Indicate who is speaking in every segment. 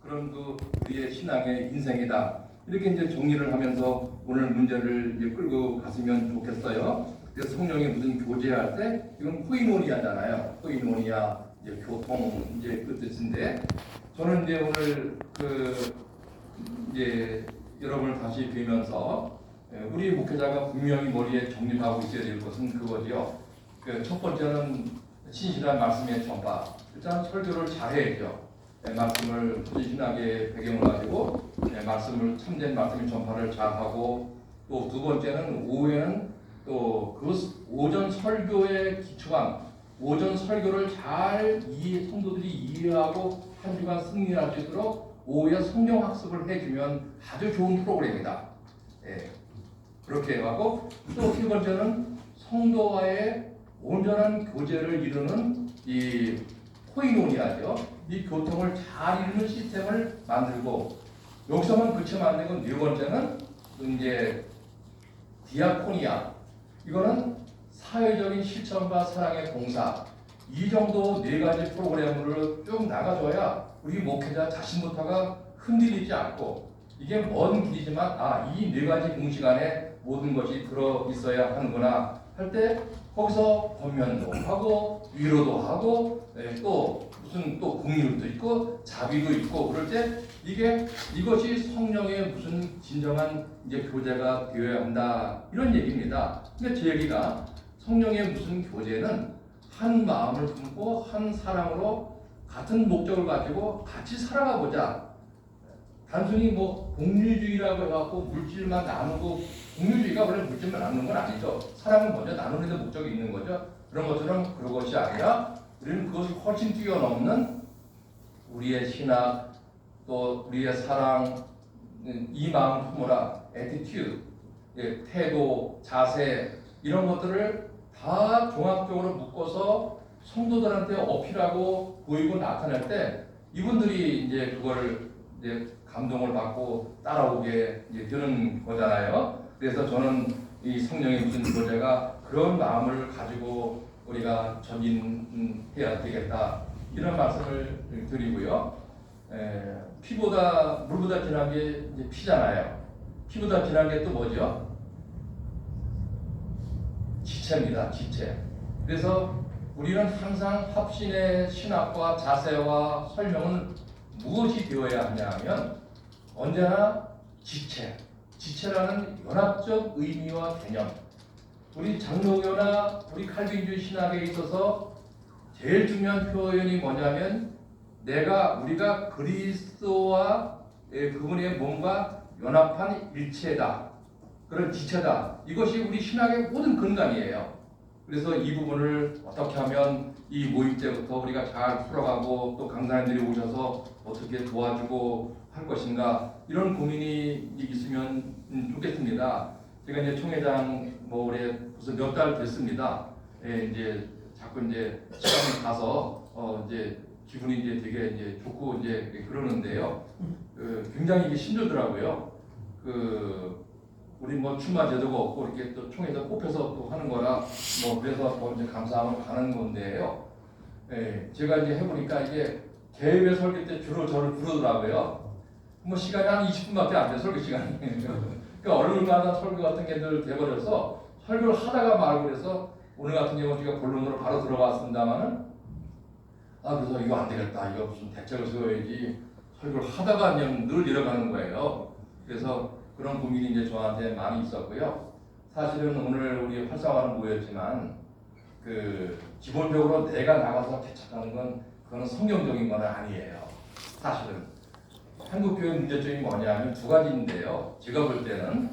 Speaker 1: 그런 우리의 신앙의 인생이다. 이렇게 이제 정리를 하면서 오늘 문제를 이제 끌고 갔으면 좋겠어요. 그래서 성령이 무슨 교제할 때 이건 코이노니아잖아요. 코이노니아 이제 교통 이제 그 뜻인데 저는 이제 오늘 이제 여러분을 다시 뵈면서 우리 목회자가 분명히 머리에 정립하고 있어야 될 것은 그거지요. 첫 번째는 신실한 말씀의 전파. 일단 설교를 잘해야죠. 말씀을 신학의 배경을 가지고 말씀을 참된 말씀의 전파를 잘하고 또 두 번째는 오후에는 또 그 오전 설교에 기초한 오전 설교를 잘 성도들이 이해하고 한 주간 승리할 수 있도록 오후에 성경 학습을 해주면 아주 좋은 프로그램이다. 그렇게 하고 또 세 번째는 성도와의 온전한 교제를 이루는 이 코이노니아죠. 이 교통을 잘 이루는 시스템을 만들고 여기서만 그치면 안 되고 네 번째는 이제 디아코니아. 이거는 사회적인 실천과 사랑의 봉사. 이 정도 네 가지 프로그램으로 쭉 나가줘야 우리 목회자 자신부터가 흔들리지 않고 이게 먼 길이지만 이 네 가지 공식 안에 모든 것이 들어 있어야 하는구나 할 때 거기서 권면도 하고 위로도 하고 또 무슨 또 공유도 있고 자비도 있고 그럴 때 이것이 성령의 무슨 진정한 이제 교제가 되어야 한다 이런 얘기입니다. 근데 제 얘기가 성령의 무슨 교제는 한 마음을 품고 한 사랑으로 같은 목적을 가지고 같이 살아가 보자. 단순히 공유주의라고 해갖고 물질만 나누고 공유주의가 원래 물질만 나누는 건 아니죠. 사랑은 먼저 나누는 데 목적이 있는 거죠. 그런 것처럼 그런 것이 아니라 우리는 그것을 훨씬 뛰어넘는 우리의 신학 또 우리의 사랑 이 마음 품어라 attitude 태도 자세 이런 것들을 다 종합적으로 묶어서 성도들한테 어필하고 보이고 나타낼 때 이분들이 이제 그걸 이제 감동을 받고 따라오게 이제 되는 거잖아요. 그래서 저는 이 성령의 무슨 교제가 그런 마음을 가지고 우리가 전진해야 되겠다 이런 말씀을 드리고요. 피보다 물보다 진한 게 이제 피잖아요. 피보다 진한 게 또 뭐죠? 지체입니다. 지체. 그래서 우리는 항상 합신의 신학과 자세와 설명은 무엇이 되어야 하냐 하면 언제나 지체라는 연합적 의미와 개념. 우리 장로교나 우리 칼빈주의 신학에 있어서 제일 중요한 표현이 뭐냐면 우리가 그리스도와 그분의 몸과 연합한 일체다. 그런 지체다. 이것이 우리 신학의 모든 근간이에요. 그래서 이 부분을 어떻게 하면 이 모임 때부터 우리가 잘 풀어가고 또 강사님들이 오셔서 어떻게 도와주고 할 것인가 이런 고민이 있으면 좋겠습니다. 제가 이제 총회장 올해 벌써 몇 달 됐습니다. 이제 자꾸 이제 시간이 가서 이제 기분이 이제 되게 이제 좋고 이제 그러는데요. 굉장히 이게 힘들더라고요. 우리 출마 제도가 없고 이렇게 또 총회에서 뽑혀서 또 하는 거라 그래서 더 이제 감사하면 가는 건데요. 제가 이제 해보니까 이게 개회 설교 때 주로 저를 부르더라고요. 시간이 한 20분밖에 안 돼 설교 시간이. 그러니까 얼굴마다 설교 같은 게 늘 돼버려서 설교를 하다가 말고 그래서 오늘 같은 경우 제가 본론으로 바로 들어갔습니다만은 그래서 이거 안 되겠다. 이거 무슨 대책을 세워야지. 설교를 하다가 그냥 늘 내려가는 거예요. 그래서 그런 고민이 이제 저한테 많이 있었고요. 사실은 오늘 우리 활성화는 모였지만 기본적으로 내가 나가서 개척하는 건 그거는 성경적인 건 아니에요. 사실은 한국교회 문제점이 뭐냐면 두 가지인데요. 제가 볼 때는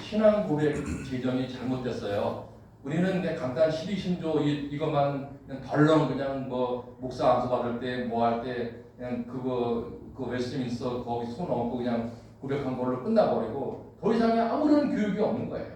Speaker 1: 신앙 고백 제정이 잘못됐어요. 우리는 그냥 간단 12신조 이것만 그냥 덜렁 그냥 목사 안수 받을 때 할 때 그냥 그 웨스트민스터 거기 손 얹고 그냥 고백한 걸로 끝나버리고 더 이상의 아무런 교육이 없는 거예요.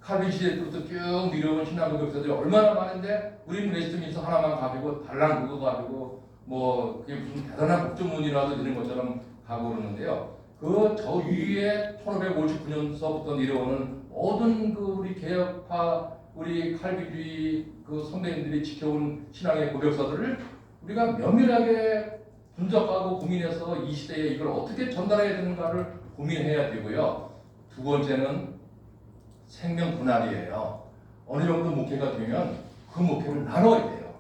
Speaker 1: 칼빈 시대 때부터 쭉 미뤄온 신앙 고백서들이 얼마나 많은데 우리는 웨스트민스터 하나만 가지고 달랑 그거 가지고 그게 무슨 대단한 국정문이라도 되는 것처럼 가고 그러는데요. 저 위에 1559년서부터 내려오는 모든 우리 개혁파 우리 칼빈주의 선배님들이 지켜온 신앙의 고백서들을 우리가 면밀하게 분석하고 고민해서 이 시대에 이걸 어떻게 전달해야 되는가를 고민해야 되고요. 두 번째는 생명 분할이에요. 어느 정도 목회가 되면 그 목회를 나눠야 돼요.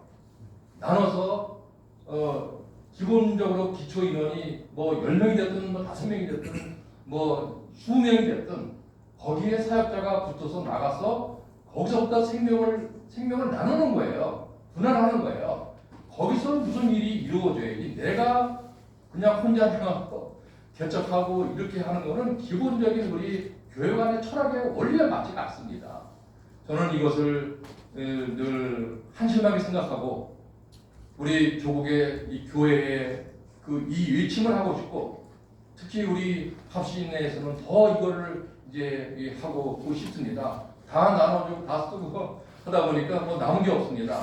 Speaker 1: 나눠서 기본적으로 기초 인원이 뭐 10명이 됐든 뭐 5명이 됐든 뭐 20명이 됐든 거기에 사역자가 붙어서 나가서 거기서부터 생명을 나누는 거예요. 분할하는 거예요. 거기서 무슨 일이 이루어져야지 내가 그냥 혼자 나가서 개척하고 이렇게 하는 거는 기본적인 우리 교회관의 철학의 원리에 맞지가 않습니다. 저는 이것을 늘 한심하게 생각하고 우리 조국의 이 교회의 이 외침을 하고 싶고 특히 우리 합신 내에서는 더 이거를 이제 하고 싶습니다. 다 나눠주고 다 쓰고 하다 보니까 뭐 남은 게 없습니다.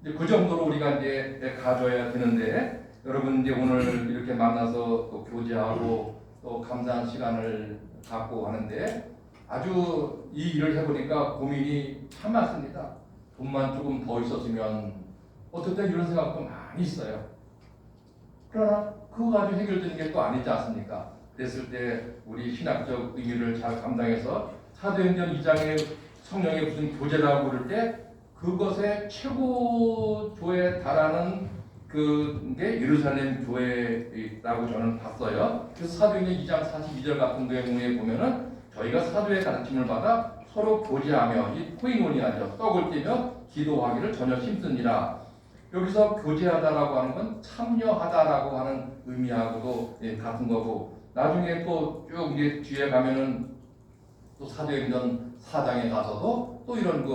Speaker 1: 이제 그 정도로 우리가 이제 가져야 되는데 여러분 이제 오늘 이렇게 만나서 또 교제하고 또 감사한 시간을 갖고 하는데 아주 이 일을 해보니까 고민이 참 많습니다. 돈만 조금 더 있었으면 어떨 때 이런 생각도 많이 있어요. 그러나 그거 가지고 해결되는 게 또 아니지 않습니까? 그랬을 때 우리 신학적 의미를 잘 감당해서 사도행전 2장의 성령의 무슨 교제라고 그럴 때 그것의 최고조에 달하는 그게 예루살렘 교회라고 저는 봤어요. 그래서 사도행전 2장 42절 같은 경우에 보면은 저희가 사도의 가르침을 받아 서로 교제하며 이 코이노니아죠. 떡을 떼며 기도하기를 전혀 힘쓰니라. 여기서 교제하다라고 하는 건 참여하다라고 하는 의미하고도 같은 거고 나중에 또 쭉 이제 뒤에 가면은 또 사도행전 4장에 가서도 또 이런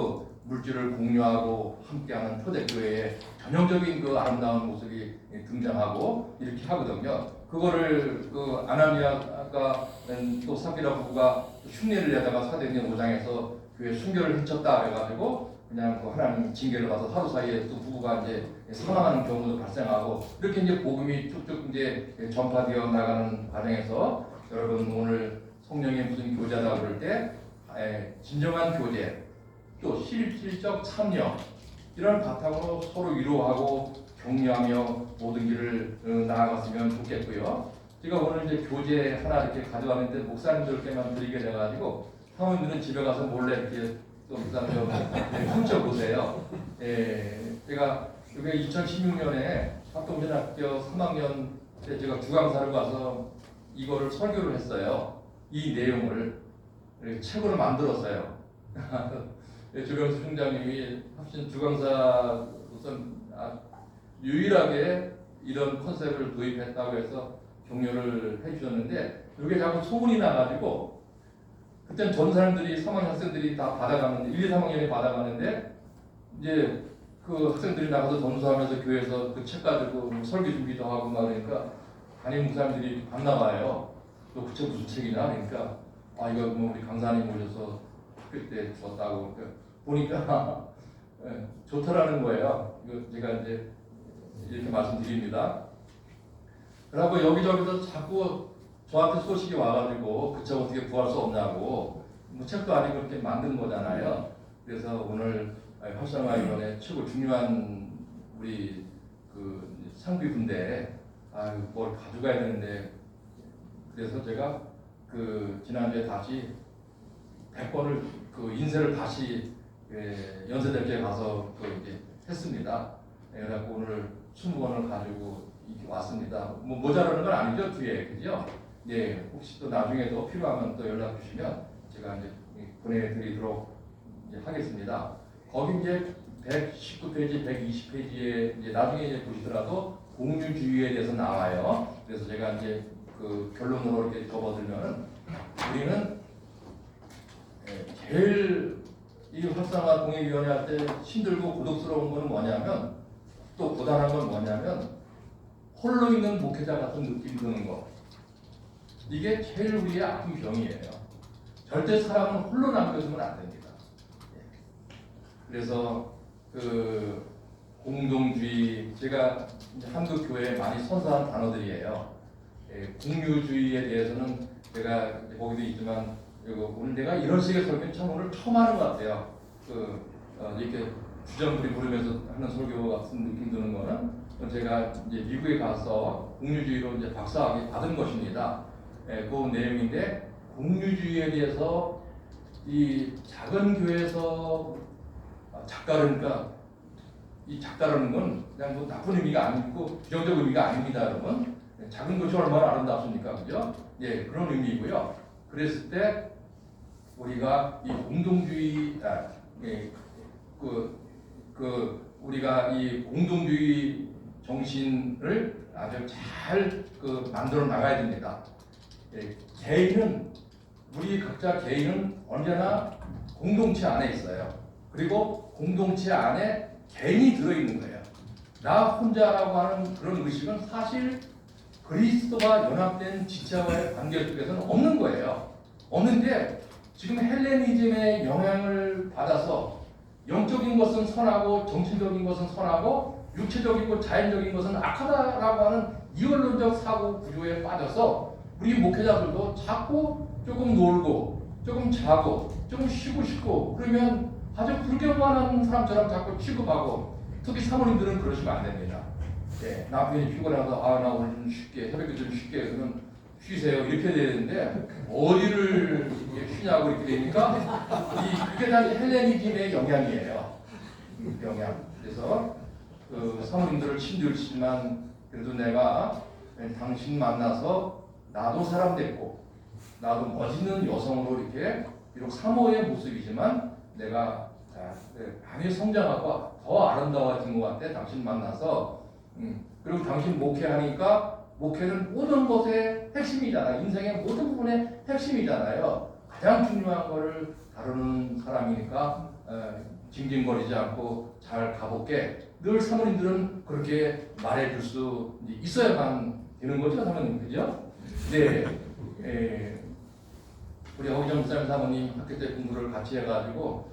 Speaker 1: 물질을 공유하고 함께하는 초대교회의 전형적인 아름다운 모습이 등장하고 이렇게 하거든요. 그거를 아나니아가 또 삽비라 부부가 흉내를 내다가 사도행전 5장에서 교회 순교를 해쳤다 해가지고 그냥 하나님 징계를 받아서 하루 사이에 또 부부가 이제 사망하는 경우도 발생하고 이렇게 이제 복음이 쭉쭉 이제 전파되어 나가는 과정에서 여러분 오늘 성령의 무슨 교제다 그럴 때 진정한 교제 또 실질적 참여 이런 바탕으로 서로 위로하고 격려하며 모든 길을 나아갔으면 좋겠고요. 제가 오늘 이제 교재 하나 이렇게 가져왔는데 목사님들께만 드리게 돼가지고 사모님들은 집에 가서 몰래 이렇게 또 목사님 훔쳐보세요. 제가 여기 2016년에 합동신학교 3학년 때 제가 주강사를 가서 이거를 설교를 했어요. 이 내용을 책으로 만들었어요. 주병수 총장님이 합신 주강사 우선 유일하게 이런 컨셉을 도입했다고 해서 격려를 해주셨는데 이게 자꾸 소문이 나가지고 그때는 전 사람들이 3학년 학생들이 다 받아가는데 1, 2, 3학년에 받아가는데 이제 그 학생들이 나가서 전수하면서 교회에서 그 책 가지고 설교 준비도 하고 막 그러니까 담임 목사님들이 봤나 봐요. 너 그 책 무슨 책이냐? 그러니까 이거 뭐 우리 강사님 모셔서 학교 때 줬다고 보니까 좋더라는 거예요. 이거 제가 이제 이렇게 말씀드립니다. 그러고 여기저기서 자꾸 저한테 소식이 와가지고 그 책 어떻게 구할 수 없냐고 뭐 책도 아니고 이렇게 만든 거잖아요. 그래서 오늘 활성화 이번에 최고 중요한 우리 상비 군대 뭘 가져가야 되는데 그래서 제가 지난주에 다시 100번을 인쇄를 다시 연세대학교에 가서 이제 했습니다. 그래갖고 오늘 20권을 가지고 왔습니다. 뭐 모자라는 건 아니죠 뒤에 그죠? 혹시 또 나중에도 필요하면 또 연락 주시면 제가 이제 보내드리도록 하겠습니다. 거기 이제 119페이지, 120페이지에 이제 나중에 이제 보시더라도 공유주의에 대해서 나와요. 그래서 제가 이제 결론으로 이렇게 접어들면 우리는 제일 이 활성화 동행위원회 할 때 힘들고 고독스러운 건 뭐냐면 또 고단한 건 뭐냐면 홀로 있는 목회자 같은 느낌 드는 거. 이게 제일 우리의 아픈 병이에요. 절대 사람은 홀로 남겨두면 안 됩니다. 그래서 공동주의 제가 한국 교회에 많이 선사한 단어들이에요. 공유주의에 대해서는 제가 거기도 있지만 오늘 내가 이런 식의 설교는 참 오늘 처음 하는 것 같아요. 이렇게 주전부리 부르면서 하는 설교 같은 느낌 드는 거는 제가 이제 미국에 가서 공유주의로 이제 박사학위 받은 것입니다. 그 내용인데 공유주의에 대해서 이 작은 교회에서 작가라니까 이 작가라는 건 그냥 뭐 나쁜 의미가 아니고 부정적 의미가 아닙니다, 여러분. 작은 것이 얼마나 아름답습니까, 그죠? 예, 그런 의미이고요. 그랬을 때 우리가 이 공동주의, 우리가 이 공동주의 정신을 아주 잘 만들어 나가야 됩니다. 예, 개인은 우리 각자 개인은 언제나 공동체 안에 있어요. 그리고 공동체 안에 개인이 들어있는 거예요. 나 혼자라고 하는 그런 의식은 사실 그리스도와 연합된 지체와의 관계 속에서는 없는 거예요. 없는데 지금 헬레니즘의 영향을 받아서 영적인 것은 선하고 정신적인 것은 선하고 육체적이고 자연적인 것은 악하다라고 하는 이원론적 사고 구조에 빠져서 우리 목회자들도 자꾸 조금 놀고 조금 자고 조금 쉬고 싶고 그러면 아주 불경만한 사람처럼 자꾸 취급하고 특히 사모님들은 그러시면 안 됩니다. 예, 남편이 피곤해서 나 오늘 좀 쉴게 새벽에 좀 쉴게 그러면 쉬세요 이렇게 되는데 어디를 쉬냐고 이렇게 되니까 그게 다 헬레니즘의 영향이에요. 영향. 그래서 사모님들을 힘들지만 그래도 내가 당신 만나서 나도 사람 됐고 나도 멋있는 여성으로 이렇게 비록 사모의 모습이지만 내가 많이 성장하고 더 아름다워진 것 같아. 당신 만나서 그리고 당신 목회하니까 목회는 모든 것의 핵심이잖아요. 인생의 모든 부분의 핵심이잖아요. 가장 중요한 거를 다루는 사람이니까 징징거리지 않고 잘 가볼게. 늘 사모님들은 그렇게 말해줄 수 있어야만 되는 거죠, 사모님, 그죠? 네. 우리 허기정 목사님 사모님 학교 때 공부를 같이 해가지고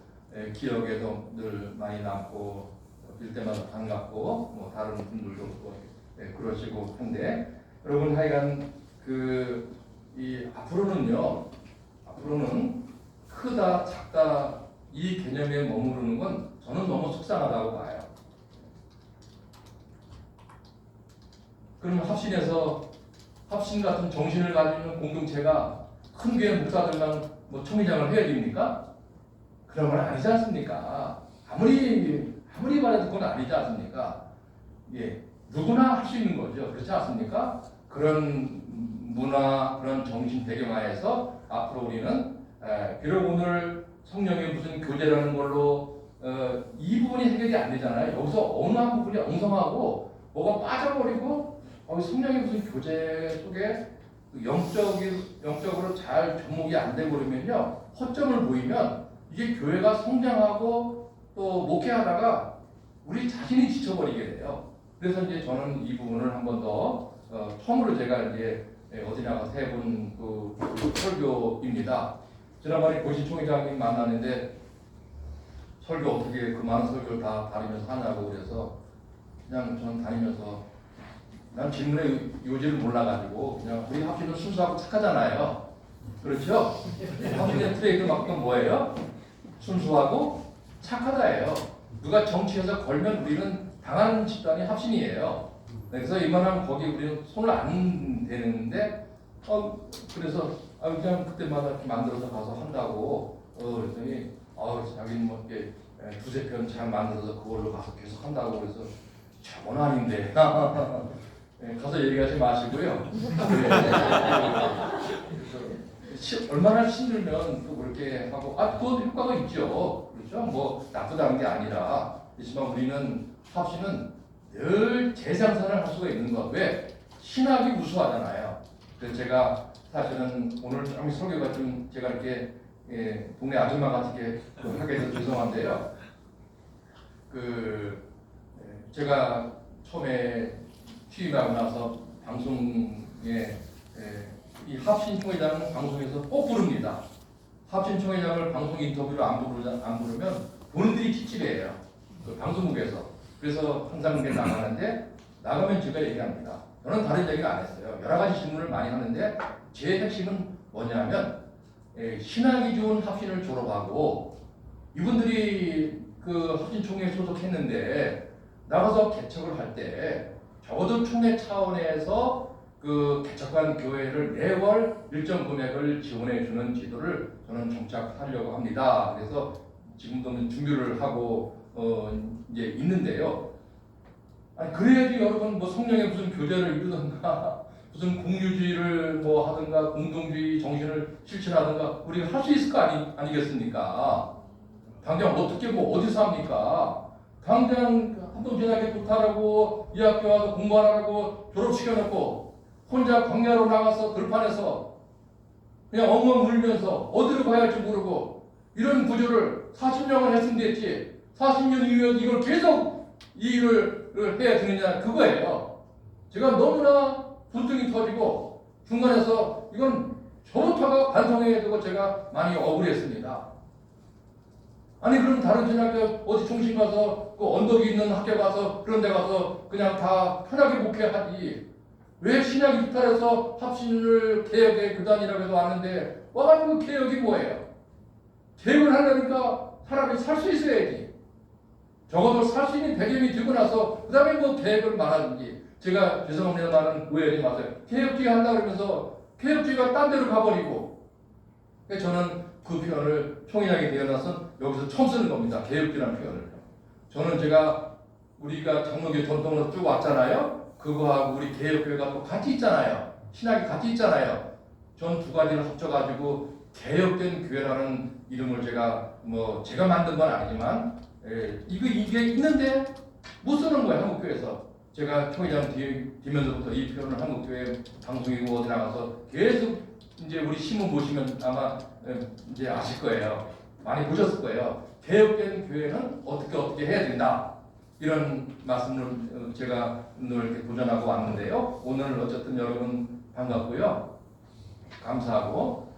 Speaker 1: 기억에도 늘 많이 남고 bil 때마다 반갑고 뭐 다른 분들도 그러시고 한데 여러분 하여간 앞으로는 크다 작다 이 개념에 머무르는 건 저는 너무 속상하다고 봐요. 그럼 합신 같은 정신을 가지는 공동체가 큰 교회 목사들만 뭐 총회장을 해야 됩니까? 그런 건 아니지 않습니까? 아무리 말해도 그건 아니지 않습니까? 예, 누구나 할 수 있는 거죠. 그렇지 않습니까? 그런 문화, 그런 정신 배경하에서 앞으로 우리는 비록 오늘 성령의 무슨 교제라는 걸로 이 부분이 해결이 안 되잖아요. 여기서 어느 한 부분이 엉성하고 뭐가 빠져버리고 성령의 무슨 교제 속에 영적으로 잘 접목이 안 되고 그러면요. 허점을 보이면 이게 교회가 성장하고 또 목회하다가 우리 자신이 지쳐버리게 돼요. 그래서 이제 저는 이 부분을 한 번 더 처음으로 제가 이제 어디 나가서 해본 설교입니다. 지난번에 고시총회장님 만나는데 설교 어떻게 그 많은 설교를 다 다니면서 하냐고 그래서 그냥 전 다니면서 난 질문의 요지를 몰라가지고 그냥 우리 합신은 순수하고 착하잖아요. 그렇죠? 합신의 트레이드 마크는 뭐예요? 순수하고 착하다예요. 누가 정치에서 걸면 우리는 당하는 집단이 합신이에요. 그래서 이만하면 거기 우리는 손을 안 대는데 그래서 그냥 그때마다 이렇게 만들어서 가서 한다고 그랬더니 자기는 뭐 이렇게 두세 편 잘 만들어서 그걸로 가서 계속 한다고 그래서 저건 아닌데 가서 얘기하지 마시고요. 얼마나 힘들면 또 그렇게 하고 그것도 효과가 있죠. 그렇죠? 뭐 나쁘다는 게 아니라 그렇지만 우리는 합신은 늘 재생산을 할 수가 있는 것. 왜? 신학이 우수하잖아요. 그래서 제가 사실은 오늘 좀 설교가 좀 제가 이렇게 동네 아줌마 같게 하게 돼서 죄송한데요. 제가 처음에 취임하고 나서 방송에 이 합신총회장은 방송에서 꼭 부릅니다. 합신총회장을 방송 인터뷰로 안 부르면 본인들이 찝찝해요. 방송국에서. 그래서 항상 그게 나가는데 나가면 제가 얘기합니다. 저는 다른 얘기를 안 했어요. 여러 가지 질문을 많이 하는데 제 핵심은 뭐냐면 신학이 좋은 합신을 졸업하고 이분들이 그 합신총회에 소속했는데 나가서 개척을 할 때 적어도 총회 차원에서 그 개척한 교회를 매월 일정 금액을 지원해 주는 제도를 저는 정착하려고 합니다. 그래서 지금도 준비를 하고 이제 있는데요. 아니 그래야지 여러분 뭐 성령의 무슨 교제를 이루든가 무슨 공유주의를 뭐 하든가 공동주의 정신을 실천하든가 우리가 할 수 있을 거 아니겠습니까? 당장 어떻게 뭐 어디서 합니까? 당장 한동진학교 부탁하고 이 학교 와서 공부하라고 졸업시켜놓고 혼자 광야로 나가서 들판에서 그냥 엉엉 울면서 어디로 가야 할지 모르고 이런 구조를 40년을 했으면 됐지 40년 이후에 이걸 계속 이 일을 해야 되느냐 그거예요. 제가 너무나 분통이 터지고 중간에서 이건 저부터가 반성해야 되고 제가 많이 억울했습니다. 아니 그럼 다른 신학교 어디 중심 가서 그 언덕이 있는 학교 가서 그런 데 가서 그냥 다 편하게 목회하지 왜 신학 이탈해서 합신을 개혁의 교단이라고 해서 왔는데 와가지고 개혁이 뭐예요? 개혁을 하려니까 사람이 살 수 있어야지. 적어도 살 수 있는 배경이 되고 나서 그 다음에 뭐 개혁을 말하든지 제가 죄송합니다만은 의원님 맞아요. 개혁주의 한다 그러면서 개혁주의가 딴 데로 가버리고 저는 그 표현을 총회장이 되어나서 여기서 처음 쓰는 겁니다. 개혁주의라는 표현을. 저는 제가 우리가 장로교 전통으로 쭉 왔잖아요. 그거하고 우리 개혁교회가 또 같이 있잖아요. 신학이 같이 있잖아요. 전 두 가지를 합쳐가지고 개혁된 교회라는 이름을 제가 만든 건 아니지만 이게 있는데 못 쓰는 거예요. 한국교회에서. 제가 총회장 되면서부터 이 표현을 한국교회 방송이고 어디 나가서 계속 이제 우리 신문 보시면 아마 이제 아실 거예요. 많이 보셨을 거예요. 개혁된 교회는 어떻게 해야 된다. 이런 말씀을 제가 늘 이렇게 도전하고 왔는데요. 오늘 어쨌든 여러분 반갑고요. 감사하고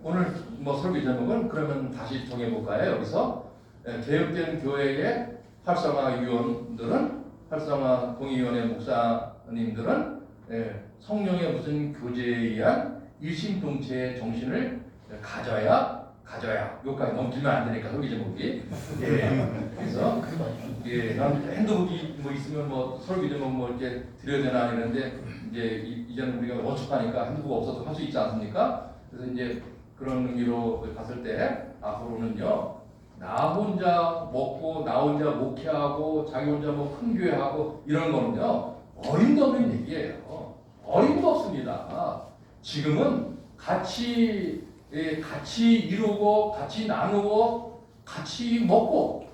Speaker 1: 오늘 뭐 설교 제목은 그러면 다시 정해볼까요? 여기서 개혁된 교회의 활성화위원들은 활성화 공의위원회 목사님들은 성령의 무슨 교제에 의한 일심동체의 정신을 가져야 여기까지 너무 길면 안 되니까 설교 제목이 그래서 난 핸드북이 뭐 있으면 뭐 설교 제목 뭐 이렇게 드려야 되나 이러는데 이제는 우리가 원축하니까 핸드북 없어도 할 수 있지 않습니까? 그래서 이제 그런 의미로 봤을 때 앞으로는요 나 혼자 먹고 나 혼자 목회하고 자기 혼자 뭐 큰 교회하고 이런 거는요 어림도 없는 얘기예요. 어림도 없습니다. 지금은 같이 이루고 같이 나누고 같이 먹고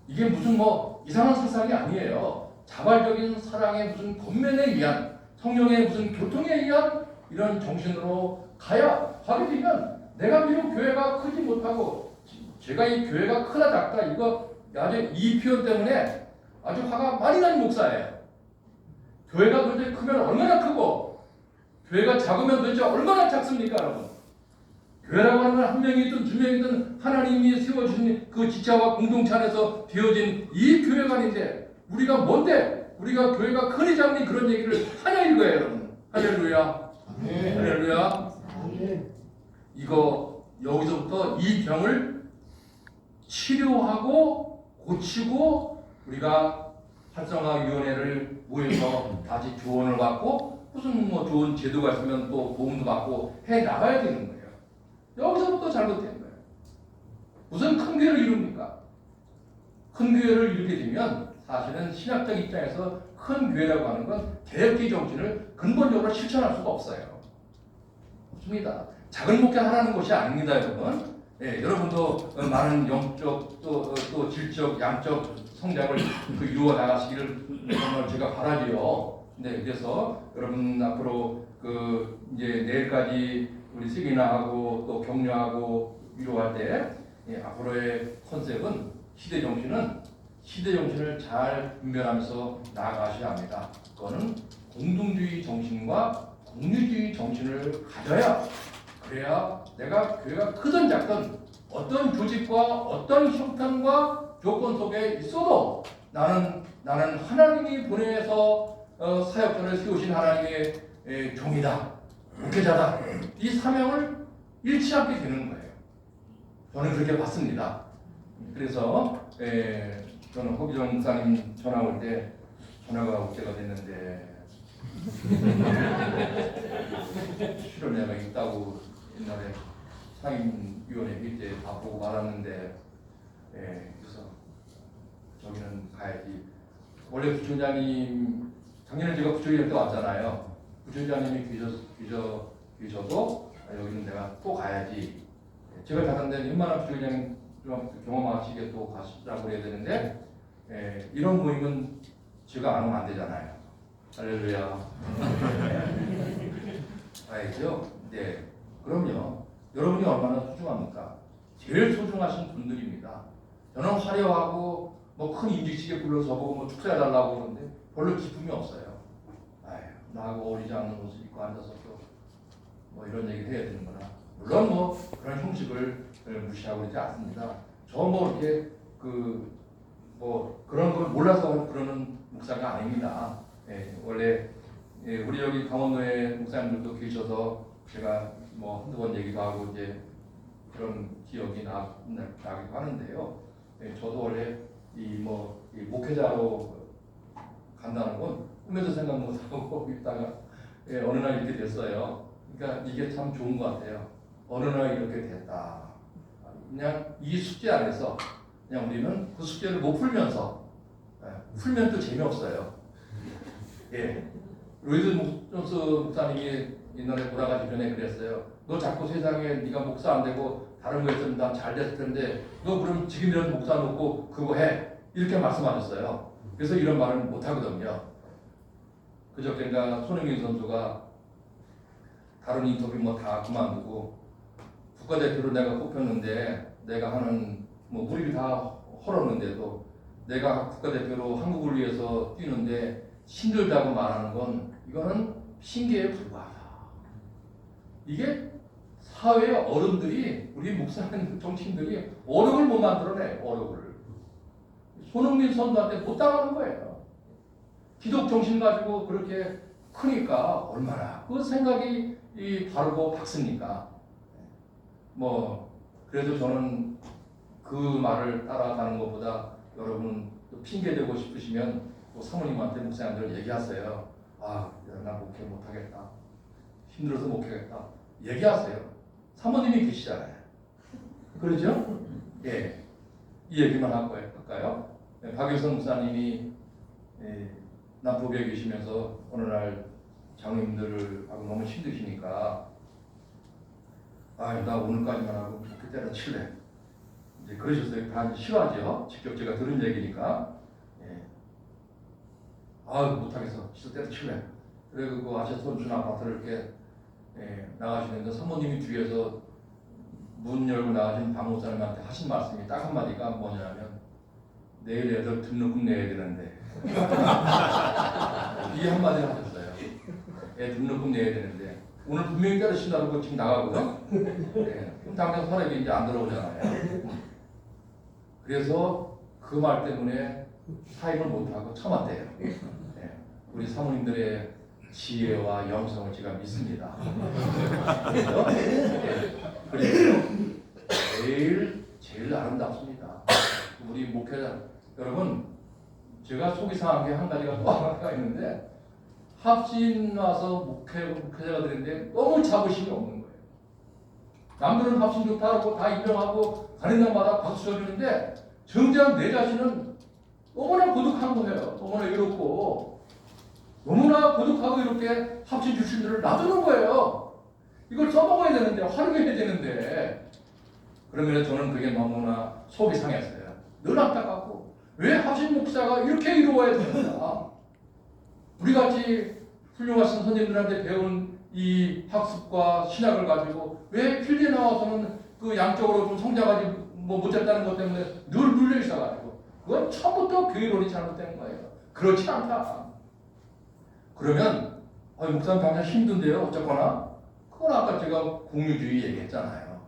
Speaker 1: 이게 무슨 뭐 이상한 세상이 아니에요. 자발적인 사랑의 무슨 권면에 의한 성령의 무슨 교통에 의한 이런 정신으로 가게 되면 내가 비록 교회가 크지 못하고 제가 이 교회가 크다 작다 이거 아주 이 표현 때문에 아주 화가 많이 난 목사예요. 교회가 도대체 크면 얼마나 크고 교회가 작으면 도대체 얼마나 작습니까 여러분. 교회라고 하는 건 한 명이든 두 명이든 하나님이 세워주신 그 지체와 공동체 안에서 되어진 이 교회관인데 우리가 뭔데 우리가 교회가 크니 작니 그런 얘기를 하냐 이거예요 여러분. 할렐루야. 할렐루야. 이거 여기서부터 이 병을 치료하고 고치고 우리가 활성화위원회를 모여서 다시 조언을 받고 무슨 뭐 좋은 제도가 있으면 또 도움도 받고 해 나가야 되는 거예요. 여기서부터 잘못된 거예요. 무슨 큰 교회를 이룹니까? 큰 교회를 이루게 되면 사실은 신학적 입장에서 큰 교회라고 하는 건 개혁주의 정신을 근본적으로 실천할 수가 없어요. 없습니다. 작은 목회 하라는 것이 아닙니다, 여러분. 여러분도 많은 영적 또 질적, 양적 성장을 이루어 나가시기를 정말 제가 바라지요. 그래서 여러분 앞으로 이제 내일까지 우리 세미나하고 또 격려하고 위로할 때 앞으로의 컨셉은 시대 정신을 잘 분별하면서 나아가셔야 합니다. 그거는 공동주의 정신과 공유주의 정신을 가져야 그래야 내가 교회가 크든 작든 어떤 조직과 어떤 형편과 조건 속에 있어도 나는 하나님이 보내서 사역자를 세우신 하나님의 종이다, 목회자다. 이 사명을 잃지 않게 되는 거예요. 저는 그렇게 봤습니다. 그래서 저는 허기정 목사님 전화 올 때 전화가 올 때가 됐는데 실현회가 있다고 옛날에 상임위원회 회의 때 다 보고 말았는데, 그래서 저기는 가야지. 원래 부총장님 작년에 제가 부총장 때 왔잖아요. 부총장님이 계셔도 여기는 내가 또 가야지. 제가 가는데 웬만한 부총장님 좀 경험하시게 또 가시라고 해야 되는데, 이런 모임은 제가 안 오면 안 되잖아요. 할렐루야. 알죠? 네. 그럼요. 여러분이 얼마나 소중합니까? 제일 소중하신 분들입니다. 저는 화려하고 뭐 큰 임직식에 불러서 보고 뭐 축사해달라고 그러는데 별로 기쁨이 없어요. 아유, 나하고 어울리지 않는 옷을 입고 앉아서 또 뭐 이런 얘기를 해야 되는구나. 물론 뭐 그런 형식을 무시하고 있지 않습니다. 저 뭐 이렇게 뭐 그런 걸 몰라서 그러는 목사가 아닙니다. 원래 우리 여기 강원도에 목사님들도 계셔서 제가 뭐 한두 번 얘기도 하고 이제 그런 기억이 나기도 하는데요. 저도 원래 이 목회자로 간다는 건 꿈에도 생각 못하고 있다가 어느 날 이렇게 됐어요. 그러니까 이게 참 좋은 것 같아요. 어느 날 이렇게 됐다. 그냥 이 숙제 안에서 그냥 우리는 그 숙제를 못 풀면서 풀면 또 재미없어요. 로이드 존스 목사님이 옛날에 돌아가기 전에 그랬어요. 너 자꾸 세상에 네가 목사 안 되고 다른 거 했으면 난 잘 됐을 텐데 너 그럼 지금이라도 목사 놓고 그거 해. 이렇게 말씀하셨어요. 그래서 이런 말을 못 하거든요. 그저께인가 손흥민 선수가 다른 인터뷰 뭐 다 그만두고 국가대표로 내가 뽑혔는데 내가 하는 뭐 무리를 다 헐었는데도 내가 국가대표로 한국을 위해서 뛰는데 힘들다고 말하는 건 이거는 핑계에 불과하다. 이게 사회의 어른들이 우리 목사님 정치인들이 어록을 못 만들어내. 어록을 손흥민 선수한테 못 당하는 거예요. 기독 정신 가지고 그렇게 크니까 얼마나 그 생각이 바르고 박습니까? 뭐 그래도 저는 그 말을 따라가는 것보다 여러분 핑계 대고 싶으시면 또 사모님한테 목사님들 얘기하세요. 아, 나 목회 못하겠다. 힘들어서 목회겠다. 얘기하세요. 사모님이 계시잖아요. 그러죠? 예. 이 얘기만 할까요? 박유선 목사님이 남부에 계시면서 어느 날 장로님들을 하고 너무 힘드시니까 나 오늘까지만 하고 목회 때려칠래. 이제 그러셨어요. 다 싫어하죠. 직접 제가 들은 얘기니까. 못하겠어. 진짜 때려칠래. 그리고 아셔서 준 아파트를 이렇게 나가시는데 사모님이 뒤에서 문 열고 나가신 박 목사님한테 하신 말씀이 딱 한마디가 뭐냐면 내일 애들 등록금 내야 되는데 이 한마디 하셨어요. 애 등록금 내야 되는데 오늘 분명히 때려친다고 지금 나가고요. 그럼 당장 사람이 이제 안 들어오잖아요. 그래서 그 말 때문에 사임을 못하고 참았대요. 우리 사모님들의 지혜와 영성을 제가 믿습니다. 그래서 제일 아름답습니다. 우리 목회자 여러분, 제가 속이 상한 게 한 가지가 또 하나가 있는데 합신 와서 목회자가 되는데 너무 자부심이 없는 거예요. 남들은 합신 좋다고 다 인정하고 가는 날마다 박수 쳐주는데 정작 내 자신은 너무나 고독한 거예요. 너무나 외롭고 너무나 고독하고 이렇게 합신 출신들을 놔두는 거예요. 이걸 써먹어야 되는데 활용해야 되는데 그러면 저는 그게 너무나 속이 상했어요. 늘 안타깝고 왜 합신 목사가 이렇게 이루어야 되는가? 우리같이 훌륭하신 선생님들한테 배운 이 학습과 신학을 가지고 왜 필리에 나와서는 그 양적으로 좀 성장하지 못했다는 것 때문에 늘 물려 있어가지고 그건 처음부터 교회론이 잘못된 거예요. 그렇지 않다. 그러면 목사님 당장 힘든데요. 어쨌거나 그건 아까 제가 공유주의 얘기했잖아요.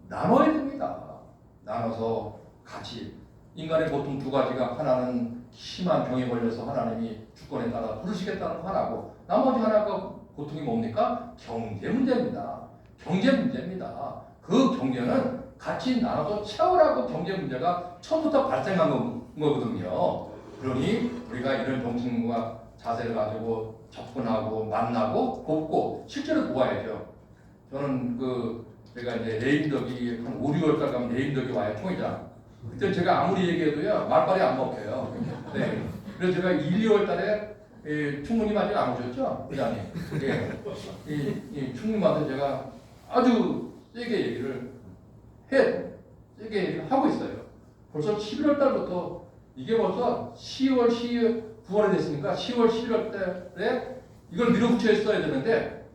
Speaker 1: 나눠야 됩니다. 나눠서 같이 인간의 보통 두 가지가 하나는 심한 병에 걸려서 하나님이 주권에 따라 부르시겠다는 거 하나고 나머지 하나가 고통이 뭡니까? 경제 문제입니다. 경제 문제입니다. 그 경제는 같이 나눠서 채우라고 경제 문제가 처음부터 발생한 거거든요. 그러니 우리가 이런 정신과 자세를 가지고 접근하고 만나고 돕고 실제로 도와야죠. 저는 제가 이제 레임덕이 한 5, 6월 달 가면 레임덕이 와요, 총회장. 그때 제가 아무리 얘기해도요 말빨이 안 먹혀요. 네. 그래서 제가 1, 2월 달에 충무님 아직 안 오셨죠, 회장님? 예. 이 충무님한테 제가 아주 세게 얘기를 세게 얘기를 하고 있어요. 벌써 11월 달부터 이게 벌써 10월, 9월이 됐으니까 10월, 11월 달에 이걸 밀어붙여 있어야 되는데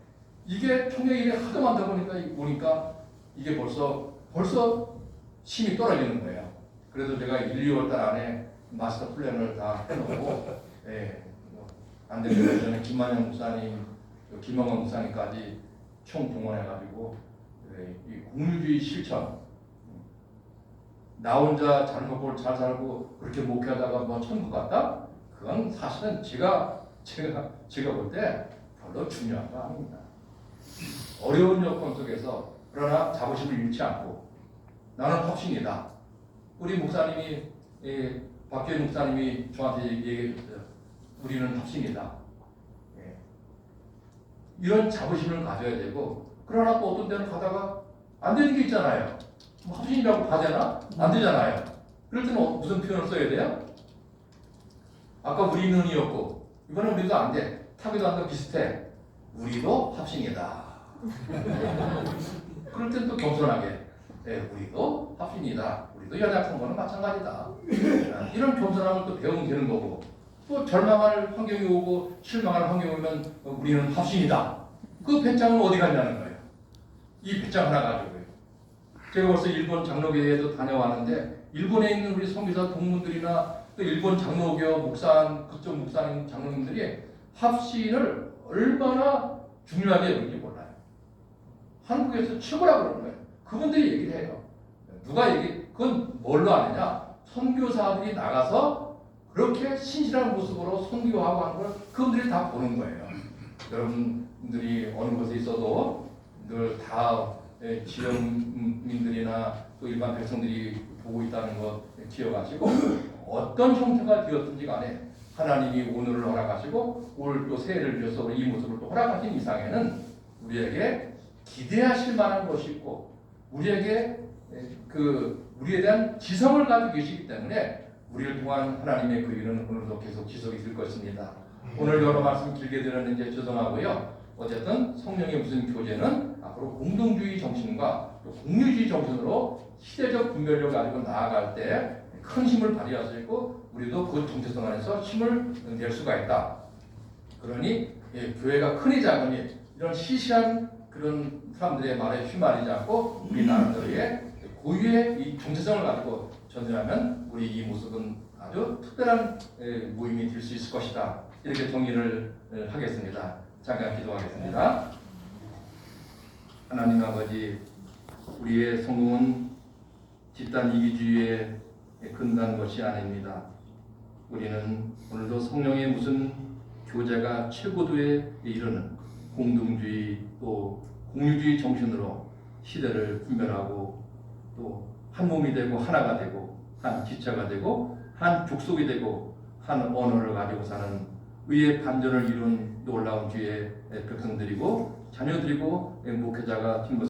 Speaker 1: 이게 총회일이 하도 많다 보니까 이게 벌써 힘이 떨어지는 거예요. 그래도 제가 1, 2월 달 안에 마스터 플랜을 다 해놓고 안 되면 저는 김만영 목사님, 김영원 목사님까지 총 동원해가지고 이 공유주의 실천, 나 혼자 잘 먹고 잘 살고 그렇게 목회하다가 뭐 천국 갔다? 그건 사실은 제가 볼 때 별로 중요한 거 아닙니다. 어려운 여건 속에서 그러나 자부심을 잃지 않고 나는 확신이다. 우리 목사님이 박교희 목사님이 저한테 얘기해 줬어요. 우리는 확신이다. 이런 자부심을 가져야 되고 그러나 또 어떤 데는 가다가 안 되는 게 있잖아요. 확신이라고 봐되나? 안 되잖아요. 그럴 때는 무슨 표현을 써야 돼요? 아까 우리는 이었고 이번엔 우리도 안 돼. 타기도 한다 비슷해. 우리도 합신이다. 그럴 땐 또 겸손하게 우리도 합신이다. 우리도 연약한 거는 마찬가지다. 이런 겸손함을 또 배우면 되는 거고 또 절망할 환경이 오고 실망할 환경이 오면 우리는 합신이다. 그 배짱은 어디 갔냐는 거예요. 이 배짱 하나 가지고요. 제가 벌써 일본 장로교회에도 다녀왔는데 일본에 있는 우리 선교사 동문들이나 또 일본 장로교 그쪽 목사님 장로님들이 합신을 얼마나 중요하게 여기는지 몰라요. 한국에서 최고라고 그러는 거예요. 그분들이 얘기를 해요. 그건 뭘로 아느냐? 선교사들이 나가서 그렇게 신실한 모습으로 선교하고 하는 걸 그분들이 다 보는 거예요. 여러분들이 어느 곳에 있어도 늘 다 지역민들이나 또 일반 백성들이 보고 있다는 것 기억하시고 어떤 형태가 되었든지 간에 하나님이 오늘을 허락하시고 올 또 새해를 위해서 이 모습을 또 허락하신 이상에는 우리에게 기대하실 만한 것이 있고 우리에 대한 지성을 가지고 계시기 때문에 우리를 통한 하나님의 그 일은 오늘도 계속 지속이 될 것입니다. 오늘 여러 말씀 길게 들었는지 죄송하고요. 어쨌든 성령의 무슨 교제는 앞으로 공동주의 정신과 또 공유주의 정신으로 시대적 분별력을 가지고 나아갈 때 큰 힘을 발휘할 수 있고 우리도 그 정체성 안에서 힘을 낼 수가 있다. 그러니 교회가 크니 작으니 이런 시시한 그런 사람들의 말에 휘말리지 않고 우리 나름대로의 고유의 이 정체성을 가지고 전진하면 우리 이 모습은 아주 특별한 모임이 될 수 있을 것이다. 이렇게 정의를 하겠습니다. 잠깐 기도하겠습니다. 하나님 아버지, 우리의 성공은 집단 이기주의에 근거한 것이 아닙니다. 우리는 오늘도 성령의 무슨 교제가 최고도에 이르는 공동주의 또 공유주의 정신으로 시대를 분별하고 또 한 몸이 되고 하나가 되고 한 지체가 되고 한 족속이 되고 한 언어를 가지고 사는 의의 반전을 이룬 놀라운 주의 백성들이고 자녀들이고 목회자가 된 것을